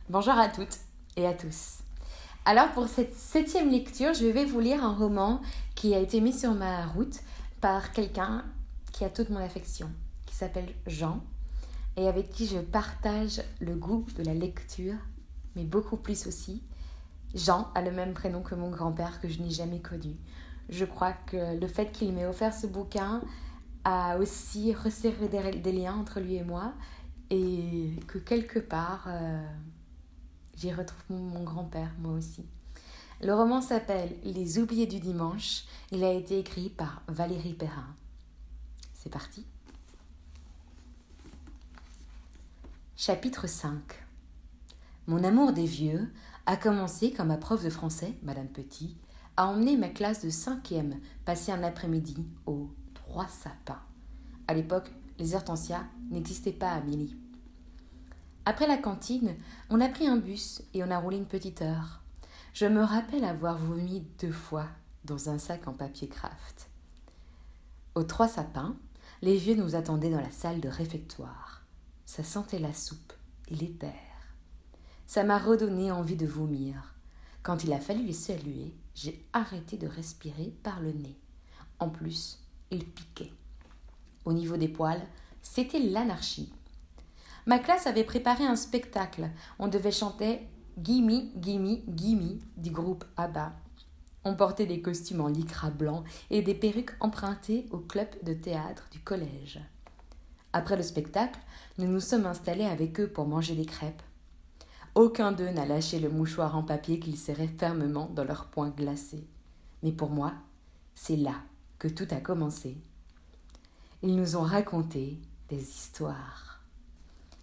Bonjour à toutes et à tous. Alors pour cette 7e lecture, je vais vous lire un roman qui a été mis sur ma route par quelqu'un qui a toute mon affection, qui s'appelle Jean et avec qui je partage le goût de la lecture, mais beaucoup plus aussi. Jean a le même prénom que mon grand-père que je n'ai jamais connu. Je crois que le fait qu'il m'ait offert ce bouquin a aussi resserré des liens entre lui et moi et que quelque part... j'y retrouve mon grand-père, moi aussi. Le roman s'appelle Les oubliés du dimanche. Il a été écrit par Valérie Perrin. C'est parti. Chapitre 5. Mon amour des vieux a commencé quand ma prof de français, Madame Petit, a emmené ma classe de 5e passer un après-midi aux Trois Sapins. À l'époque, les hortensias n'existaient pas à Milly. Après la cantine, on a pris un bus et on a roulé une petite heure. Je me rappelle avoir vomi 2 fois dans un sac en papier craft. Aux Trois Sapins, les vieux nous attendaient dans la salle de réfectoire. Ça sentait la soupe et l'éther. Ça m'a redonné envie de vomir. Quand il a fallu les saluer, j'ai arrêté de respirer par le nez. En plus, il piquait. Au niveau des poils, c'était l'anarchie. Ma classe avait préparé un spectacle. On devait chanter « Gimme, gimme, gimme » du groupe ABBA. On portait des costumes en lycra blanc et des perruques empruntées au club de théâtre du collège. Après le spectacle, nous nous sommes installés avec eux pour manger des crêpes. Aucun d'eux n'a lâché le mouchoir en papier qu'ils serraient fermement dans leurs poings glacés. Mais pour moi, c'est là que tout a commencé. Ils nous ont raconté des histoires.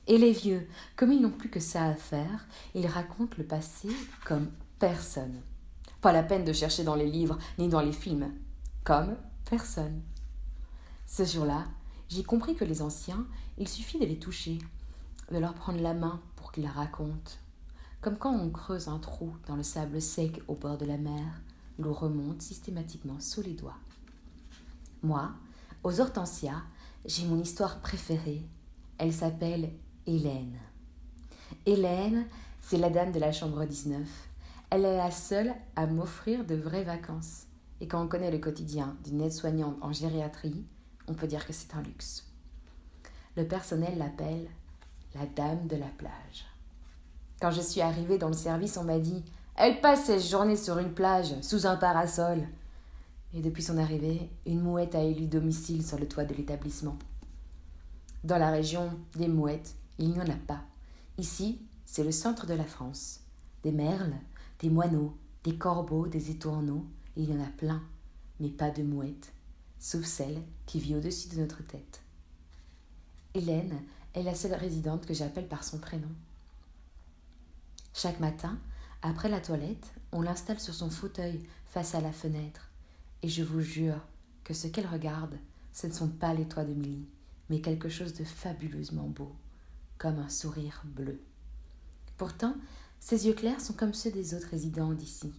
Et les vieux, comme ils n'ont plus que ça à faire, ils racontent le passé comme personne. Pas la peine de chercher dans les livres ni dans les films. Comme personne. Ce jour-là, j'ai compris que les anciens, il suffit de les toucher, de leur prendre la main pour qu'ils la racontent. Comme quand on creuse un trou dans le sable sec au bord de la mer, l'eau remonte systématiquement sous les doigts. Moi, aux hortensias, j'ai mon histoire préférée. Elle s'appelle Hélène. Hélène, c'est la dame de la chambre 19. Elle est la seule à m'offrir de vraies vacances. Et quand on connaît le quotidien d'une aide-soignante en gériatrie, on peut dire que c'est un luxe. Le personnel l'appelle la dame de la plage. Quand je suis arrivée dans le service, on m'a dit « Elle passe ses journées sur une plage, sous un parasol ». Et depuis son arrivée, une mouette a élu domicile sur le toit de l'établissement. Dans la région des mouettes, il n'y en a pas. Ici, c'est le centre de la France. Des merles, des moineaux, des corbeaux, des étourneaux, il y en a plein, mais pas de mouettes, sauf celle qui vit au-dessus de notre tête. Hélène est la seule résidente que j'appelle par son prénom. Chaque matin, après la toilette, on l'installe sur son fauteuil face à la fenêtre. Et je vous jure que ce qu'elle regarde, ce ne sont pas les toits de Milly, mais quelque chose de fabuleusement beau, comme un sourire bleu. Pourtant, ses yeux clairs sont comme ceux des autres résidents d'ici.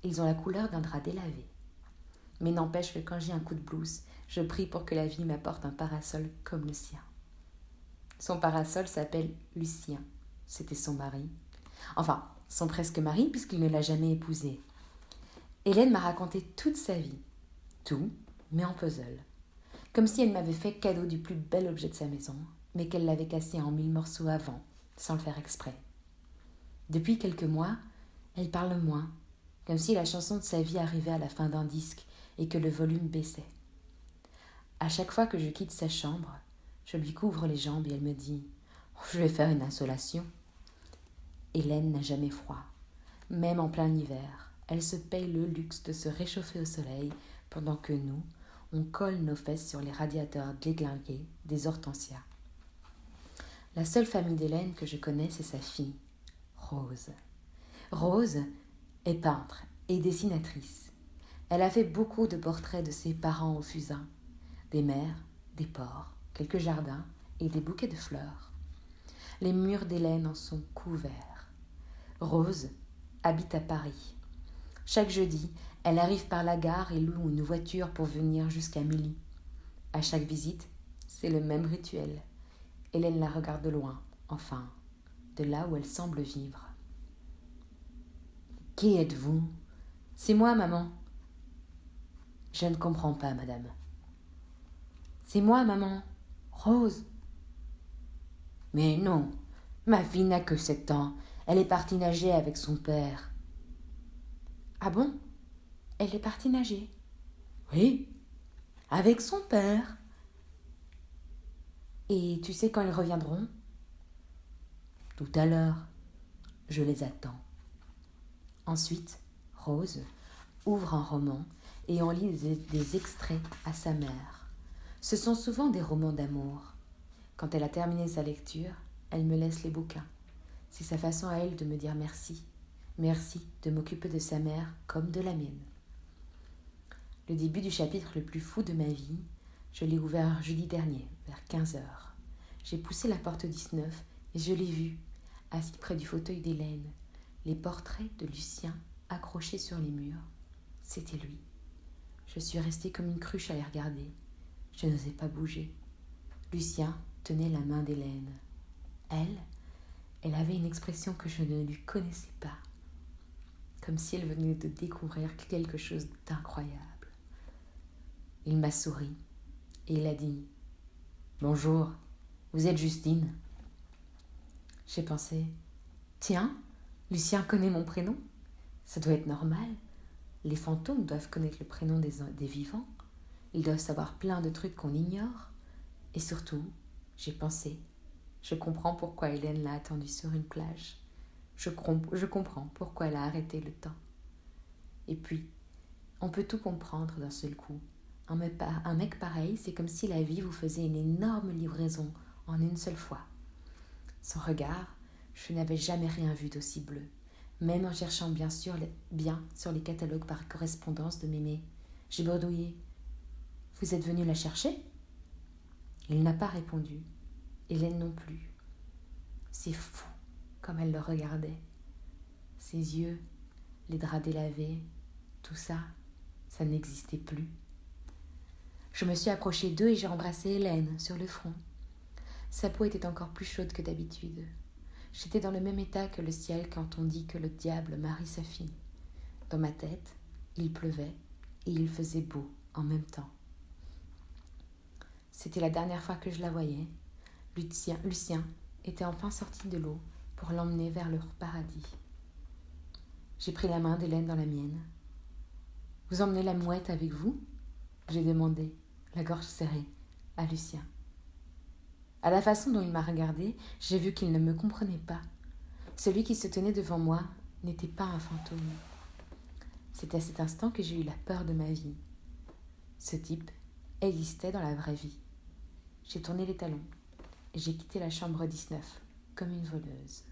Ils ont la couleur d'un drap délavé. Mais n'empêche que quand j'ai un coup de blues, je prie pour que la vie m'apporte un parasol comme le sien. Son parasol s'appelle Lucien. C'était son mari. Enfin, son presque mari, puisqu'il ne l'a jamais épousée. Hélène m'a raconté toute sa vie. Tout, mais en puzzle. Comme si elle m'avait fait cadeau du plus bel objet de sa maison, mais qu'elle l'avait cassé en 1000 morceaux avant, sans le faire exprès. Depuis quelques mois, elle parle moins, comme si la chanson de sa vie arrivait à la fin d'un disque et que le volume baissait. À chaque fois que je quitte sa chambre, je lui couvre les jambes et elle me dit « Je vais faire une insolation ». Hélène n'a jamais froid. Même en plein hiver, elle se paye le luxe de se réchauffer au soleil pendant que nous, on colle nos fesses sur les radiateurs déglingués des hortensias. La seule famille d'Hélène que je connais, c'est sa fille, Rose. Rose est peintre et dessinatrice. Elle a fait beaucoup de portraits de ses parents au fusain, des mers, des porcs, quelques jardins et des bouquets de fleurs. Les murs d'Hélène en sont couverts. Rose habite à Paris. Chaque jeudi, elle arrive par la gare et loue une voiture pour venir jusqu'à Milly. À chaque visite, c'est le même rituel. Hélène la regarde de loin, enfin, de là où elle semble vivre. « Qui êtes-vous ? » ?»« C'est moi, maman. »« Je ne comprends pas, madame. »« C'est moi, maman. Rose. »« Mais non, ma fille n'a que 7 ans. Elle est partie nager avec son père. »« Ah bon ? Elle est partie nager ? » ?»« Oui, avec son père. »« Et tu sais quand ils reviendront ? » ?»« Tout à l'heure. Je les attends. » Ensuite, Rose ouvre un roman et en lit des extraits à sa mère. Ce sont souvent des romans d'amour. Quand elle a terminé sa lecture, elle me laisse les bouquins. C'est sa façon à elle de me dire merci. Merci de m'occuper de sa mère comme de la mienne. Le début du chapitre le plus fou de ma vie, je l'ai ouvert jeudi dernier, vers 15h. J'ai poussé la porte 19 et je l'ai vu, assis près du fauteuil d'Hélène, les portraits de Lucien accrochés sur les murs. C'était lui. Je suis restée comme une cruche à les regarder. Je n'osais pas bouger. Lucien tenait la main d'Hélène. Elle avait une expression que je ne lui connaissais pas, comme si elle venait de découvrir quelque chose d'incroyable. Il m'a souri et il a dit « Bonjour, vous êtes Justine ?» J'ai pensé « Tiens, Lucien connaît mon prénom. Ça doit être normal. Les fantômes doivent connaître le prénom des vivants. Ils doivent savoir plein de trucs qu'on ignore. Et surtout, j'ai pensé, je comprends pourquoi Hélène l'a attendu sur une plage. Je comprends pourquoi elle a arrêté le temps. Et puis, on peut tout comprendre d'un seul coup. Un mec pareil, c'est comme si la vie vous faisait une énorme livraison en une seule fois. Son regard, je n'avais jamais rien vu d'aussi bleu. Même en cherchant bien sur les catalogues par correspondance de Mémé. J'ai bredouillé. « Vous êtes venu la chercher ?» Il n'a pas répondu. Hélène non plus. C'est fou comme elle le regardait. Ses yeux, les draps délavés, tout ça, ça n'existait plus. Je me suis approchée d'eux et j'ai embrassé Hélène sur le front. Sa peau était encore plus chaude que d'habitude. J'étais dans le même état que le ciel quand on dit que le diable marie sa fille. Dans ma tête, il pleuvait et il faisait beau en même temps. C'était la dernière fois que je la voyais. Lucien était enfin sorti de l'eau pour l'emmener vers leur paradis. J'ai pris la main d'Hélène dans la mienne. « Vous emmenez la mouette avec vous ?» j'ai demandé, la gorge serrée, à Lucien. À la façon dont il m'a regardée, j'ai vu qu'il ne me comprenait pas. Celui qui se tenait devant moi n'était pas un fantôme. C'est à cet instant que j'ai eu la peur de ma vie. Ce type existait dans la vraie vie. J'ai tourné les talons et j'ai quitté la chambre 19 comme une voleuse.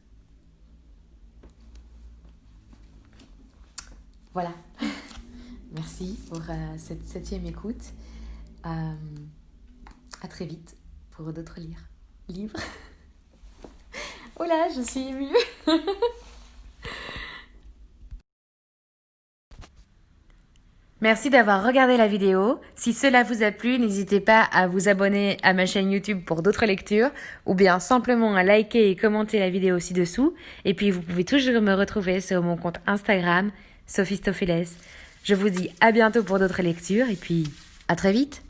Voilà. Merci pour cette 7e écoute. À très vite pour d'autres livres. Oh là, je suis émue. Merci d'avoir regardé la vidéo. Si cela vous a plu, n'hésitez pas à vous abonner à ma chaîne YouTube pour d'autres lectures ou bien simplement à liker et commenter la vidéo ci-dessous. Et puis vous pouvez toujours me retrouver sur mon compte Instagram, Sophie Stopheles. Je vous dis à bientôt pour d'autres lectures et puis à très vite.